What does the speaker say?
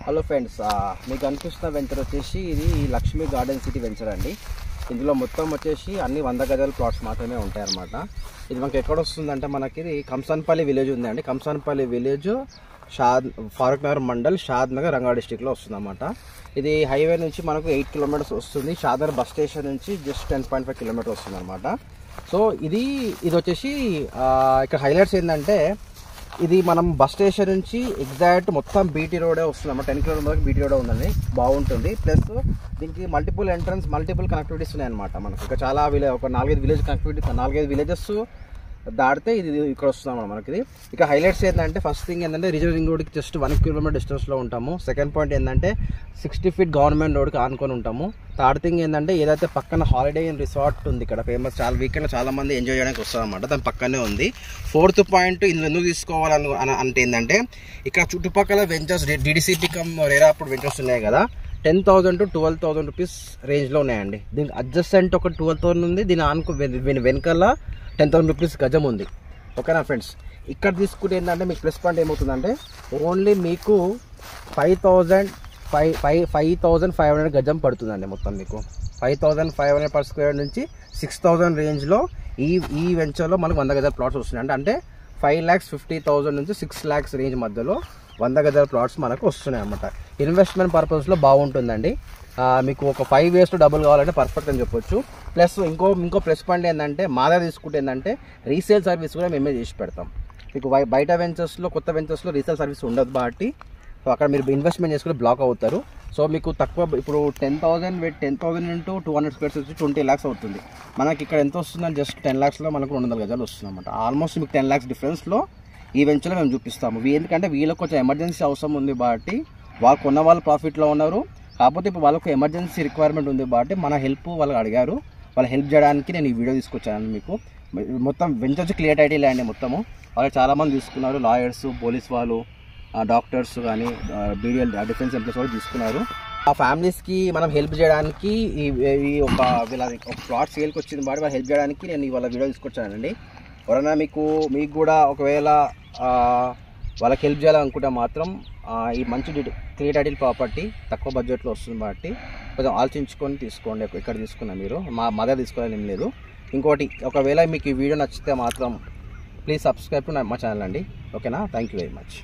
Hello friends, మీకు అనిపిస్తున్న venture వచ్చేసి ఇది లక్ష్మీ గార్డెన్ సిటీ వెంచర్ అండి. ఇందులో మొత్తం వచ్చేసి అన్ని 100 గజాల ప్లాట్స్ మాత్రమే ఉంటాయన్నమాట. ఇది మనకి ఎక్కడ వస్తుందంటే మనకి ఇది కంసాన్పల్లి విలేజ్ ఉందండి. కంసాన్పల్లి విలేజ్ ఫారూక్ నగర్ మండల్, షాద్ నగర్, రంగారెడ్డి డిస్టిక్లో వస్తుందన్నమాట. ఇది హైవే నుంచి మనకు 8 కిలోమీటర్స్ వస్తుంది. షాదర్ బస్ స్టేషన్ నుంచి జస్ట్ 10.5 కిలోమీటర్స్ వస్తుంది అనమాట. సో ఇది వచ్చేసి ఇక్కడ హైలైట్స్ ఏంటంటే ఇది మనం బస్ స్టేషన్ నుంచి ఎగ్జాక్ట్ మొత్తం బీటీ రోడే వస్తుంది అన్నమాట. 10 కిలోమీటర్ వరకు బీటీ రోడే ఉందండి, బాగుంటుంది. ప్లస్ దీనికి మల్టిపుల్ ఎంట్రన్స్, మల్టిపుల్ కనెక్టివిటీస్ ఉన్నాయన్నమాట. మనకు ఇంకా చాలా ఒక 4-5 విలేజ్ కనెక్టివిటీ, 4-5 విలేజెస్ దాటితే ఇది ఇక్కడ వస్తున్నాం మనకి. ఇది ఇక హైలైట్స్ ఏంటంటే ఫస్ట్ థింగ్ ఏంటంటే రిజర్వ్ రింగ్ రోడ్కి జస్ట్ 1 కిలోమీటర్ డిస్టెన్స్లో ఉంటాము. సెకండ్ పాయింట్ ఏంటంటే 60 ఫీట్ గవర్నమెంట్ రోడ్కి ఆనుకొని ఉంటాము. థర్డ్ థింగ్ ఏంటంటే ఏదైతే పక్కన హాలిడే ఇన్ రిసార్ట్ ఉంది ఇక్కడ ఫేమస్, చాలా వీకెండ్లో చాలా మంది ఎంజాయ్ చేయడానికి వస్తారన్నమాట, దాని పక్కనే ఉంది. ఫోర్త్ పాయింట్ ఇందులో ఎందుకు తీసుకోవాలని అంటే ఏంటంటే ఇక్కడ చుట్టుపక్కల వెంచర్స్ డిడిసిపి కమ్ రేరా అప్పుడు వెంచర్స్ ఉన్నాయి కదా, 10,000 to 12,000 రూపీస్ రేంజ్లో ఉన్నాయండి. దీనికి అడ్జస్టెంట్ ఒక 12,000 ఉంది, దీని వెనకాల 10,000 రూపీస్ గజం ఉంది. ఓకేనా ఫ్రెండ్స్, ఇక్కడ తీసుకుంటే ఏంటంటే మీకు ప్లస్ పాయింట్ ఏమవుతుందంటే ఓన్లీ మీకు 5,500 గజం పడుతుందండి. మొత్తం మీకు 5,500 పర్ స్క్వేర్ నుంచి 6,000 రేంజ్లో ఈ వెంచర్లో మనకు 100 గజాల ప్లాట్స్ వస్తున్నాయి. అంటే 5,50,000 నుంచి 6 lakhs రేంజ్ మధ్యలో 100 గజాల ప్లాట్స్ మనకు వస్తున్నాయి అన్నమాట. ఇన్వెస్ట్మెంట్ పర్పస్లో బాగుంటుందండి. మీకు ఒక 5 yearsలో డబుల్ కావాలంటే పర్ఫెక్ట్ అని చెప్పొచ్చు. ప్లస్ ఇంకో ప్లస్ పాయింట్ ఏంటంటే మా దగ్గర తీసుకుంటే ఏంటంటే రీసేల్ సర్వీస్ కూడా మేమే చేసి పెడతాం. మీకు బయట వెంచర్స్లో, కొత్త వెంచర్స్లో రీసేల్ సర్వీస్ ఉండదు కాబట్టి సో అక్కడ మీరు ఇన్వెస్ట్మెంట్ చేసుకుని బ్లాక్ అవుతారు. సో మీకు తక్కువ ఇప్పుడు 10,000 into 200 square వచ్చి 20 lakhs అవుతుంది. మనకి ఇక్కడ ఎంత వస్తుందని జస్ట్ 10 lakhsలో మనకు 200 గజాలు వస్తుంది అనమాట. ఆల్మోస్ట్ మీకు 10 lakhs డిఫరెన్స్లో ఈ వెంచర్లో మేము చూపిస్తాము. ఎందుకంటే వీళ్ళకి కొంచెం ఎమర్జెన్సీ అవసరం ఉంది కాబట్టి వాళ్ళు కొన్న వాళ్ళు ప్రాఫిట్లో ఉన్నారు. కాకపోతే ఇప్పుడు వాళ్ళకు ఎమర్జెన్సీ రిక్వైర్మెంట్ ఉంది కాబట్టి మన హెల్ప్ వాళ్ళకి అడిగారు. వాళ్ళ హెల్ప్ చేయడానికి నేను ఈ వీడియో తీసుకొచ్చాను. మీకు మొత్తం వెంచర్స్ క్లియర్ టైటిల్ ల్యాండ్ మొత్తము. వాళ్ళకి చాలామంది తీసుకున్నారు, లాయర్స్, పోలీస్ వాళ్ళు, డాక్టర్స్ కానీ, బీడీఎల్ డిఫెన్స్ ఎంప్లాయీస్ కూడా తీసుకున్నారు. ఆ ఫ్యామిలీస్కి మనం హెల్ప్ చేయడానికి ఒక ప్లాట్ సేల్కి వచ్చింది కాబట్టి వాళ్ళు హెల్ప్ చేయడానికి నేను ఇవాళ వీడియో తీసుకొచ్చానండి. ఎవరైనా మీకు కూడా ఒకవేళ వాళ్ళకి హెల్ప్ చేయాలనుకుంటే మాత్రం ఈ మంచి క్లియర్ టైటిల్ ప్రాపర్టీ తక్కువ బడ్జెట్లో వస్తుంది కాబట్టి కొంచెం ఆలోచించుకొని తీసుకోండి. ఎక్కడ తీసుకున్నా మీరు మా దగ్గర తీసుకోవాలని ఏం లేదు. ఇంకోటి, ఒకవేళ మీకు ఈ వీడియో నచ్చితే మాత్రం ప్లీజ్ సబ్స్క్రైబ్ టు మా ఛానల్ అండి. ఓకేనా, థ్యాంక్ యూ వెరీ మచ్.